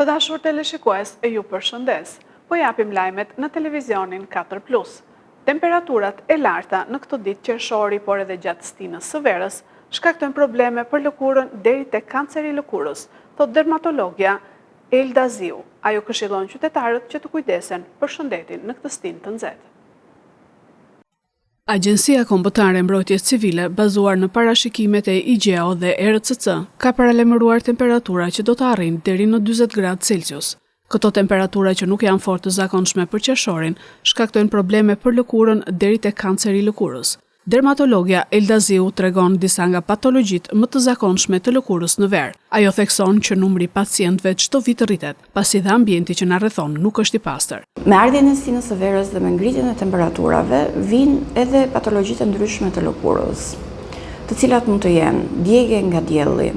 Të dashur teleshikues, ju përshëndes. Po japim lajmet në televizionin 4+. Temperaturat e larta në këtë ditë qershori, por edhe gjatë stinës së verës, shkaktojnë probleme për lëkurën deri tek kanceri i lëkurës, thot dermatologja Elda Ziu. Ajo këshillon qytetarët që të kujdesen për shëndetin në këtë stinë të nxehtë. Agjencia Kombëtare e Mbrojtjes Civile, bazuar në parashikimet e IGEO dhe RCC, ka paralajmëruar temperatura që do të arrijnë deri në 40 gradë Celsius. Këto temperatura që nuk janë fort të zakonshme për qershorin, shkaktojnë probleme për lëkurën deri tek kanceri i lëkurës. Dermatologja Elda Ziu tregon disa nga patologjitë më të zakonshme të lëkurës në verë. Ajo thekson që numri pacientëve çdo vit rritet, pasi dhe ambienti që na rrethon nuk është i pastër. Me ardhjen e stinës së verës dhe me ngritjen e temperaturave, vijnë edhe patologjitë ndryshme të lëkurës, të cilat mund të jenë djegje nga dielli,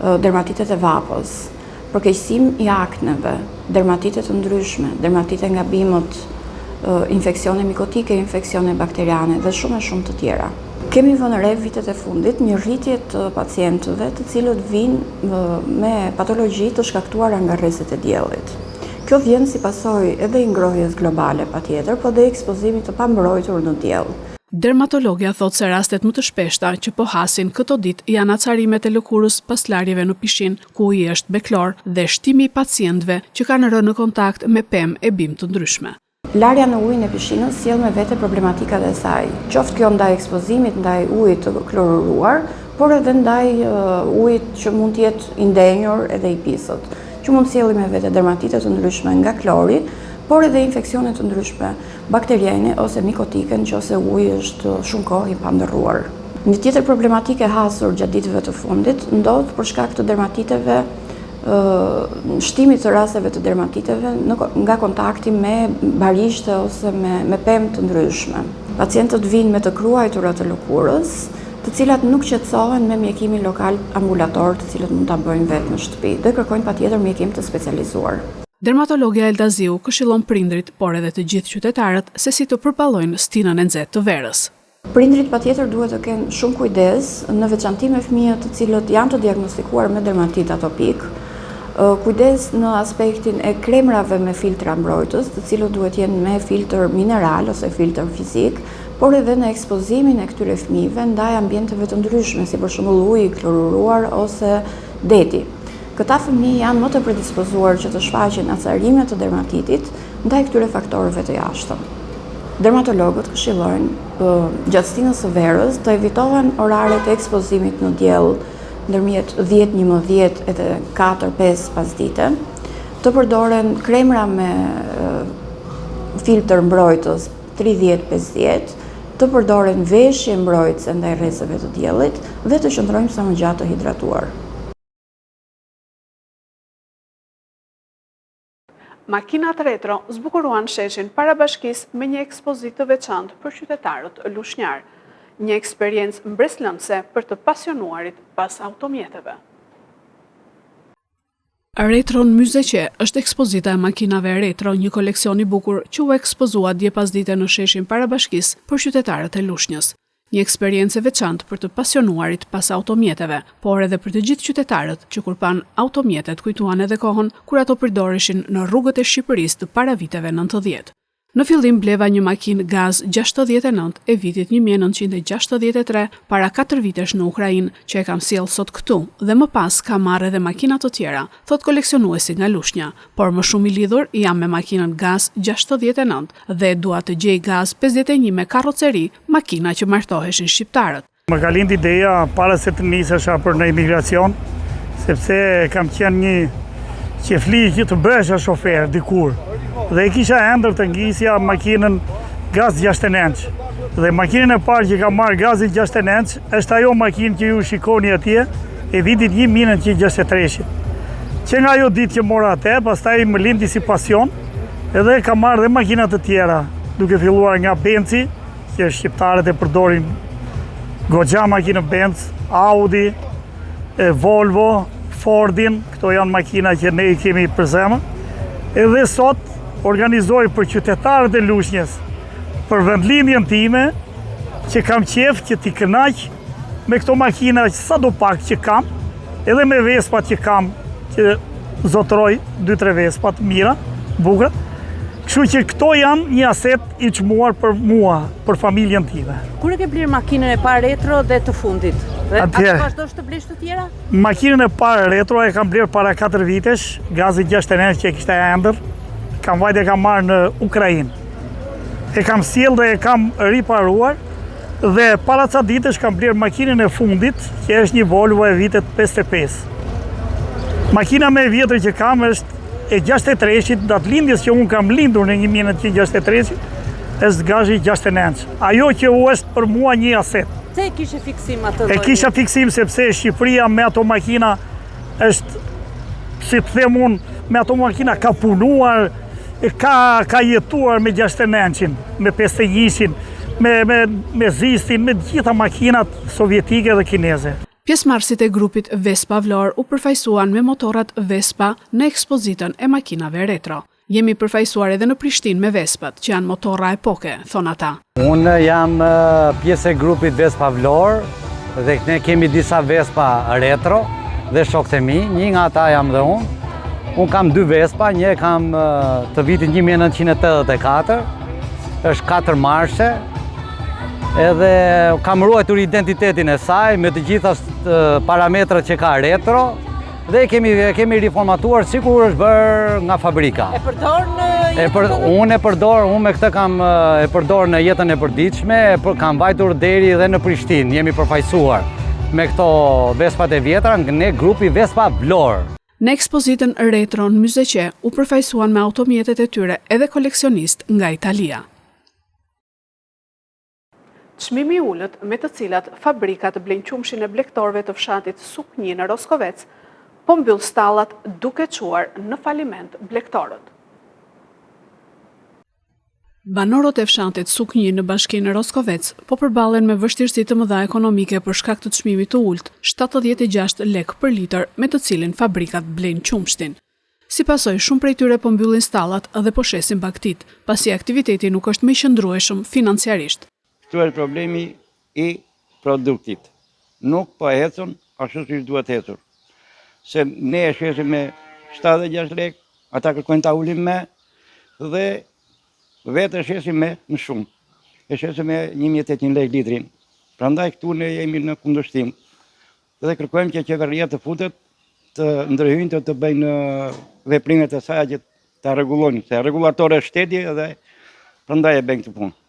dermatitet e vapës, përkeqësim i akneve, dermatite të ndryshme, dermatite nga bimët, infeksione mikotike, infeksione bakteriane dhe shumë të tjera. Kemi vënë re vitet e fundit një rritje të pacientëve të cilët vijnë me patologji të shkaktuara nga rrezet e diellit. Kjo vjen si pasojë edhe i ngrohjes globale patjetër, por dhe ekspozimit të pambrojtur në diell. Dermatologja thot se rastet më të shpeshta që po hasin këto ditë janë acarimet e lëkurës pas larjeve në pishin, ku uji është me klor, dhe shtimi i pacientëve që kanë rënë në kontakt me pemë e bimë të ndryshme. Larja në ujin e pishinës sjell me vete problematikat e saj, qoftë kjo ndaj ekspozimit, ndaj ujit të kloruar, por edhe ndaj ujit që mund të jetë i ndenjur edhe i pisët, që mund të sjellë me vete dermatite të ndryshme nga klori, por edhe infeksione të ndryshme bakteriane ose mikotike nëse uji është shumë kohë i pandërruar. Një tjetër problematike hasur gjatë ditëve të fundit ndodh për shkak të dermatiteve, shtimit të rasteve të dermatiteve nga kontakti me barishte ose me pemë të ndryshme. Pacientët vijnë me të kruajtura të lëkurës, të cilat nuk qetësohen me mjekimin lokal ambulator, të cilët mund ta bëjnë vetë në shtëpi, dhe kërkojnë patjetër mjekim të specializuar. Dermatologja Elda Ziu këshillon prindrit, por edhe të gjithë qytetarët, se si të përballojnë stinën e nxehtë të verës. Prindrit patjetër duhet të kenë shumë kujdes, në veçanti me fëmijët të cilët janë të diagnostikuar me dermatit atopik, kujdes në aspektin e kremrave me filtra mbrojtës, të cilët duhet jenë me filtr mineral ose filtr fizik, por edhe në ekspozimin e këtyre fëmijëve ndaj ambienteve të ndryshme, si për shembull uji i kloruar ose deti. Këta fëmijë janë më të predispozuar që të shfaqin acarime të dermatitit ndaj këtyre faktorëve të jashtëm. Dermatologët këshillojnë gjatë stinës së verës të evitohen oraret e ekspozimit në diell ndërmjet 10-11 edhe 4-5 pasdite, të përdoren kremra me filtr mbrojtës 30-50, të përdoren veshje mbrojtëse ndaj rrezeve të diellit dhe të qëndrojmë sa më gjatë të hidratuar. Makinat retro zbukuruan sheshin Parabashkisë me një ekspozitë të veçantë për qytetarët lushnjar, një eksperiencë mbreslënëse për të pasionuarit pas automjeteve. Retro në Myzeqe është ekspozita e makinave retro, një koleksion i bukur që u ekspozua dje pas dite në sheshin Parabashkisë për qytetarët e Lushnjës. Një eksperiencë e veçantë për të pasionuarit pas automjeteve, por edhe për të gjithë qytetarët që kur pan automjetet kujtuan edhe kohën kur ato përdoreshin në rrugët e Shqipërisë të para viteve 90. Në fillim bleva një makinë gaz 69 e vitit 1963 para 4 vitesh në Ukrainë, që e kam sjell sot këtu, dhe më pas ka marrë edhe makina të tjera, thot koleksionuesi nga Lushnja, por më shumë i lidhur jam me makinën gaz 69 dhe dua të gjej gaz 51 me karroceri, makina që martoheshin shqiptarët. Më ka lind ideja para se të nisesha për në imigracion, sepse kam qenë një qefli që të bësha shofer dikur. Dhe e kisha ender të ngisja makinën gaz 69. Dhe makinën e parë që ka marrë gazin 69 është ajo makinë që ju shikoni atje e vitit 1963. Që nga ajo ditë që mora atë, pastaj më lindi si pasion, edhe ka marrë dhe makinat të tjera, duke filluar nga Benzi, që shqiptarët e përdorin goxha makinë Benz, Audi, Volvo, Fordin, këto janë makina që ne i kemi për zemër. Edhe sot organizoj për qytetarët e Lushnjës, për vendlindjen time, që kam qef që t'i kënaq me këto makina sa do pak që kam, edhe me Vespat që kam, që zotëroj 2-3 Vespa të mira, bukura. Kështu që këto janë një aset i çmuar për mua, për familjen time. Kur e ke blerë makinën e parë retro dhe të fundit? Dhe atë vazhdosh të blesh të tjera? Makinën e parë retro e kam blerë para 4 vitesh, gazi 69 që e kishte ëndër, kam vajtë e kam marrë në Ukrainë. E kam sjellë dhe e kam riparuar dhe para ca ditësh kam blerë makinën e fundit, që është një Volvo e vitet 55. Makina më e vjetër që kam është e 63-shit, datë lindjes që unë kam lindur në 1963, është gazhi 69. Ajo që u është për mua një aset. Se e kishe fiksim atë lloj? E kisha fiksim sepse Shqipëria me ato makina është, si të them unë, me ato makina ka punuar, ka jetuar me 69-shin, me 51-shin, me Zistin, me gjitha makinat sovjetike dhe kineze. Pjesëmarrësit e grupit Vespa Vlorë u përfaqësuan me motorat Vespa në ekspozitën e makinave retro. Jemi përfaqësuar edhe në Prishtinë me Vespat, që janë motorra epoke, thon ata. Unë jam pjesë e grupit Vespa Vlorë dhe ne kemi disa Vespa retro dhe shokët e mi, një nga ata jam dhe unë. Unë kam 2 Vespa, një kam të vitit 1984, është 4 marshe, edhe kam ruajtur identitetin e saj me të gjitha parametrat që ka retro dhe kemi riformatuar sikur është bërë nga fabrika. E përdor në jetën? Unë me këtë kam e përdor në jetën e përditshme, kam vajtur deri edhe në Prishtinë, jemi përfaqësuar me këto Vespat e vjetra ne grupi Vespa Vlorë. Në ekspozitën retro në Myzeqe u përfaqësuan me automjetet e tyre edhe koleksionistë nga Italia. Çmimi i ulët me të cilat fabrikat blejnë qumshin e blegtorëve të fshatit Suknji në Roskovec, po mbyll stallat duke çuar në faliment blegtorët. Banorët e fshatit Suknji në bashkinë Roskovec po përballen me vështirësi të mëdha ekonomike për shkak të çmimit të ulët, 76 lek për litër, me të cilin fabrikat blejnë qumshtin. Si pasojë, shumë prej tyre po mbyllin stallat dhe po shesin bagtit, pasi aktiviteti nuk është më i qëndrueshëm financiarisht. Këtu është problemi i produktit. Nuk po ecën ashtu siç duhet ecur. Se ne e shesim me 76 lek, ata kërkojnë ta ulim me dhe vetë e shesim me më shumë. E shesim me 1800 lek litrin. Prandaj këtu ne jemi në kundërshtim. Dhe kërkojmë që qeveria të futet, të ndërhyjnë të bëjnë veprimet e saj që ta rregullojnë, se rregullatori është shteti dhe prandaj e bëjnë këtë punë.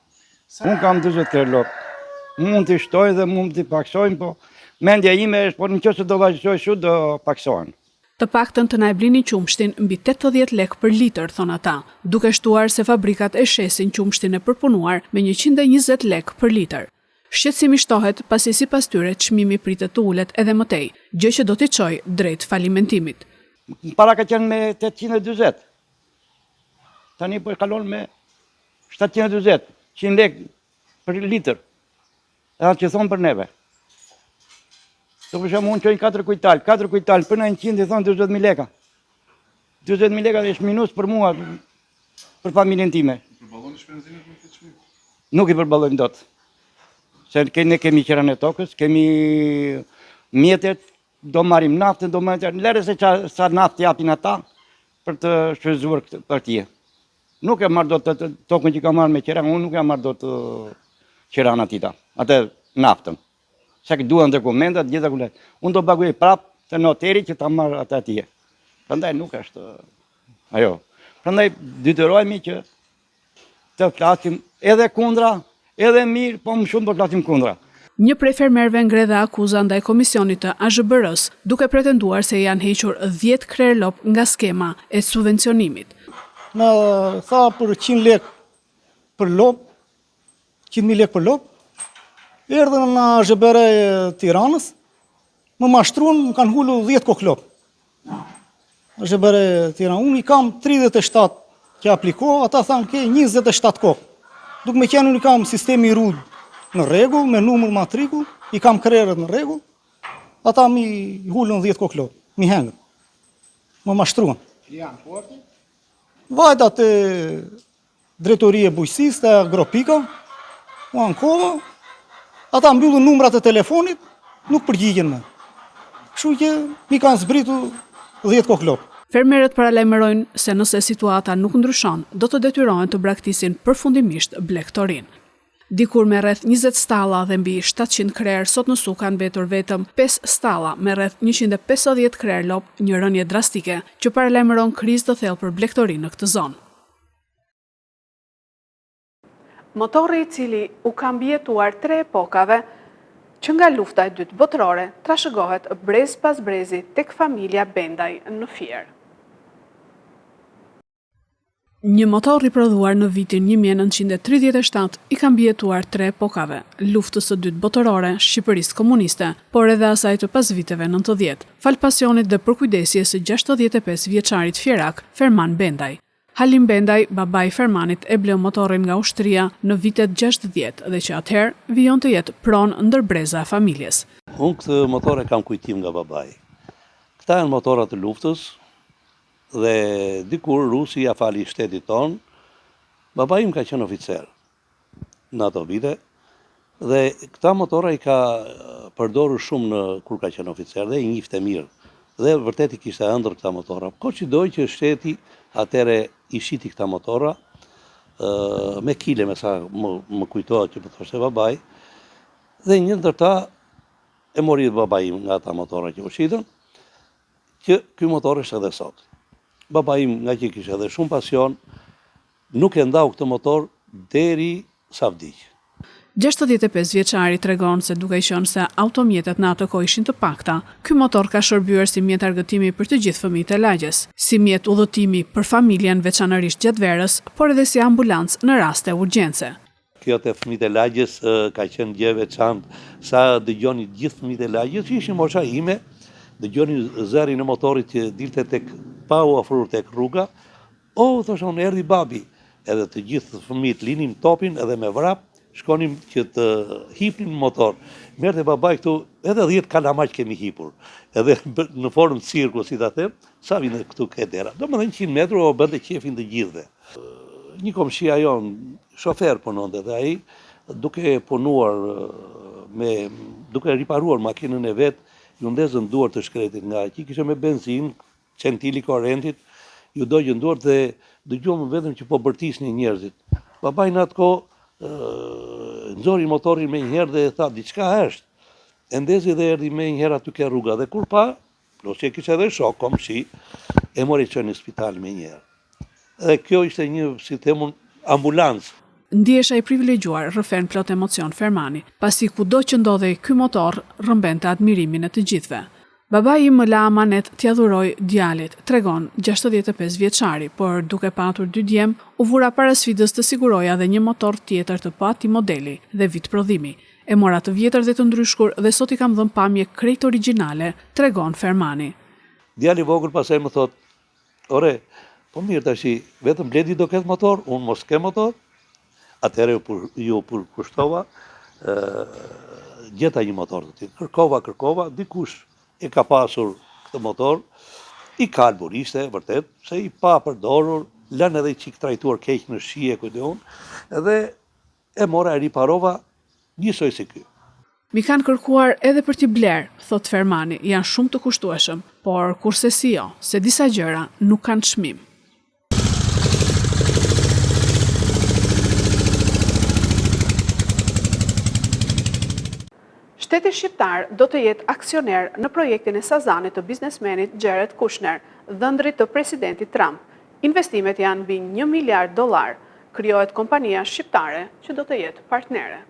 Unë kam 40 lek, mund t'i shtoj dhe mund t'i paksojnë, po mendja ime është, po nëse do vazhdoj kështu do paksohen. Të paktën të na e blini qumshtin mbi 80 lek për litër, thon ata, duke shtuar se fabrikat e shesin qumshtin e përpunuar me 120 lek për litër. Shqetësimi shtohet pasi sipas tyre çmimi pritet të ulet edhe më tej, gjë që do t'i çojë drejt falimentimit. Para ka qenë me 840. Tani po e kalon me 720. 100 lek për litër, e atë që thonë për neve. Të përshamu unë qojnë 4 kujtal, për në 100 i thonë 20.000 leka. 20.000 leka dhe është minus për mua, për familjen time. I përballoni shpenzimet me këtë çmim? Nuk i përballojmë dot. Se ne kemi qeran e tokës, kemi mjetet, do marrim naftën, do marrim lere se sa naftë japin ata për të shfrytzuar këtë partije. Nuk e marrë do të tokën që ka marrë me qeran, unë nuk e marrë do të qeran atita, atë naftën. Se këtë duan dokumentat, gjitha kullet. Unë do paguaj prapë të noteri që ta marrë atë atje. Prandaj nuk është ajo. Prandaj detyrojemi që të flasim edhe kundra, edhe mirë, po më shumë po flasim kundra. Një prej fermerëve ngre dhe akuza ndaj komisionit të AZHBR-s, duke pretenduar se janë hequr 10 krerë lop nga skema e subvencionimit. Në tha për 100 lek për lop, 100.000 lek për lop, erdhën në AZHBR Tiranës, më mashtruan, më kanë hullu 10 kokë lop. AZHBR Tiranë, unë i kam 37 që aplikohë, ata thanë ke 27 kokë. Duk me qenë unë i kam sistemi rrugë në rregull, me numër matrikull, i kam krerët në rregull, ata mi hullën 10 kokë lop, mi hengën, më mashtruan. Janë forti? Vajtat e drejtorie bujqësisë të Agropika, u ankova, ata mbyllën numrat e telefonit, nuk përgjigjen me. Kështu që mi kanë zbritu 10 kokë lop. Fermerët paralajmërojnë se nëse situata nuk ndryshon, do të detyrohen të braktisin përfundimisht blektorin. Dikur me rreth 20 stalla dhe mbi 700 krerë, sot në Su kanë mbetur vetëm 5 stalla me rreth 150 krerë lop, një rënje drastike që paralajmëron krizë të thellë për blektorin në këtë zonë. Motorri i cili u ka mbijetuar 3 epokave, që nga lufta e dytë botërore trashëgohet brez pas brezi tek familja Bendaj në Fier. Një motor i prodhuar në vitin 1937 i ka mbijetuar 3 epokave, luftës së dytë botërore, Shqipërisë komuniste, por edhe asaj të pasviteve 90, fal pasionit dhe përkujdesjes së 65 vjeçarit fierak, Ferman Bendaj. Halim Bendaj, baba i Fermanit, e bleu motorin nga ushtria në vitet 60 dhe që atëherë vijon të jetë pronë ndër breza e familjes. Unë këtë motor e kam kujtim nga babai. Këta janë motorat të luftës, dhe dikur Rusi ja fali shtetit tonë, baba im ka qenë oficer në ato vite, dhe këta motora i ka përdorur shumë kur ka qenë oficer dhe i njifte mirë. Dhe vërtet i kishte ëndër këta motora. Ko që doj që shteti atere i shiti këta motora, me kile me sa më kujtohet që po thoshte babai, dhe një ndër ta e mori babai im nga ata motora që u shitën, që ky motor është edhe sot. Baba im nga që kishte edhe shumë pasion, nuk e ndau këtë motor deri sa vdiq. 65 vjeçari tregon se duke qenë se automjetet në atë kohë ishin të pakta, ky motor ka shërbyer si mjet argëtimi për të gjithë fëmijët e lagjes, si mjet udhëtimi për familjen veçanërisht gjatë verës, por edhe si ambulancë në raste urgjence. Kjo te fëmijët e lagjes ka qenë gjë veçantë, sa dëgjoni gjithë fëmijët e lagjes, që ishin mosha ime, dëgjoni zërin e motorit që dilte tek pa u ofruar tek rruga, thoshon erdhi babi, edhe të gjithë fëmijët linim topin edhe me vrap, shkonim që të hipnin motor. Merte babai këtu, edhe 10 kalamaq kemi hipur, edhe në formë cirku, si ta them, sa vinë këtu ke dera. Domethënë 100 metra o bënte qefin të gjithëve. Një komshia jon, shofer punonte dhe ai, duke punuar duke riparuar makinën e vet, ju ndezën duar të shkretit nga që kishte me benzinë, centili korrentit, ju dogjën duart dhe dëgjuam vetëm që po bërtisnin njerëzit. Babai në atë kohë nxori motorin me njëherë dhe tha diçka është. E ndezi dhe erdhi me njëherë aty ke rruga dhe kur pa, plus që kishte edhe shok, komshi, e mori çon në spital me njëherë. Dhe kjo ishte një, si themun, ambulancë. Ndjesha i privilegjuar rrëfen plot emocion Fermani, pasi kudo që ndodhej ky motor rrëmbente admirimin e të gjithëve. Babai im më la amanet t'ia dhuroj djalit, tregon 65 vjeçari, por duke patur 2 djem, u vura para sfidës të siguroja dhe një motor tjetër të pa ati modeli dhe vit prodhimi. E mora të vjetër dhe të ndryshkur dhe sot i kam dhënë pamje krejt origjinale, tregon Fermani. Djali vogël pasaj më thot, ore, po mirë tashi, vetëm Bledi do ketë motor, unë mos ke motor. Atëherë ju përkushtova, gjeta një motor të tillë. Kërkova, dikush e ka pasur këtë motor, i kalbur ishte, vërtet, se i pa përdorur, lënë edhe i qik trajtuar keq në shije, kujde unë, edhe e mora e riparova njësoj si ky. Mi kanë kërkuar edhe për t'i bler, thot Fermani, janë shumë të kushtueshëm, por kurse si jo, se disa gjëra nuk kanë çmim. Shteti shqiptar do të jetë aksioner në projektin e Sazanit të biznesmenit Jared Kushner, dhëndrit të presidentit Trump. Investimet janë mbi $1 miliard, krijohet kompania shqiptare që do të jetë partnere.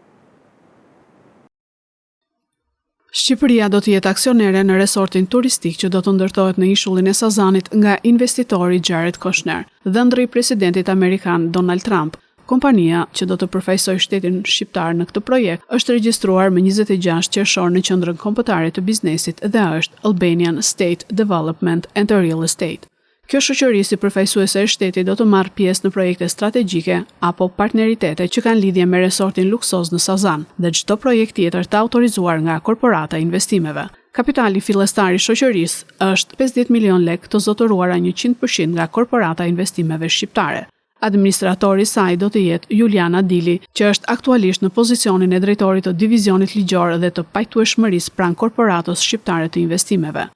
Shqipëria do të jetë aksionere në resortin turistik që do të ndërtohet në ishullin e Sazanit nga investitori Jared Kushner, dhëndri i presidentit amerikan Donald Trump. Kompania, që do të përfaqësojë shtetin shqiptar në këtë projekt, është regjistruar më 26 qershor në qendrën kombëtare të biznesit dhe është Albanian State Development and Real Estate. Kjo shoqëri si përfaqësuese e shtetit do të marrë pjesë në projekte strategjike apo partneritete që kanë lidhje me resortin luksoz në Sazan dhe çdo projekt tjetër të autorizuar nga korporata e investimeve. Kapitali fillestar i shoqërisë është 50 milion lek të zotëruara 100% nga korporata e investimeve shqiptare. Administratori i saj do të jetë Juliana Dili, që është aktualisht në pozicionin e drejtorit të divizionit ligjor dhe të pajtueshmërisë pranë korporatës shqiptare të investimeve.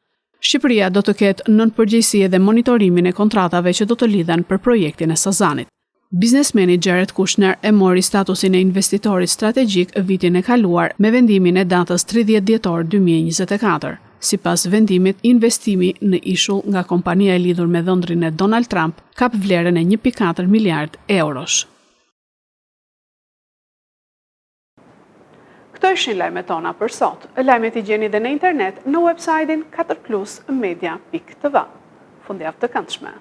Shqipëria do të ketë nën përgjegjësi edhe monitorimin e kontratave që do të lidhen për projektin e Sazanit. Biznesmeni Jared Kushner e mori statusin e investitorit strategjik vitin e kaluar me vendimin e datës 30 dhjetor 2024. Sipas vendimit, investimi në ishull nga kompania e lidhur me dhëndrin e Donald Trump kap vlerën e 1.4 miliard eurosh. Këto ishin lajmet tona për sot. Lajmet i gjeni dhe në internet në website-in 4plusmedia.tv. Fundjavë të këndshme.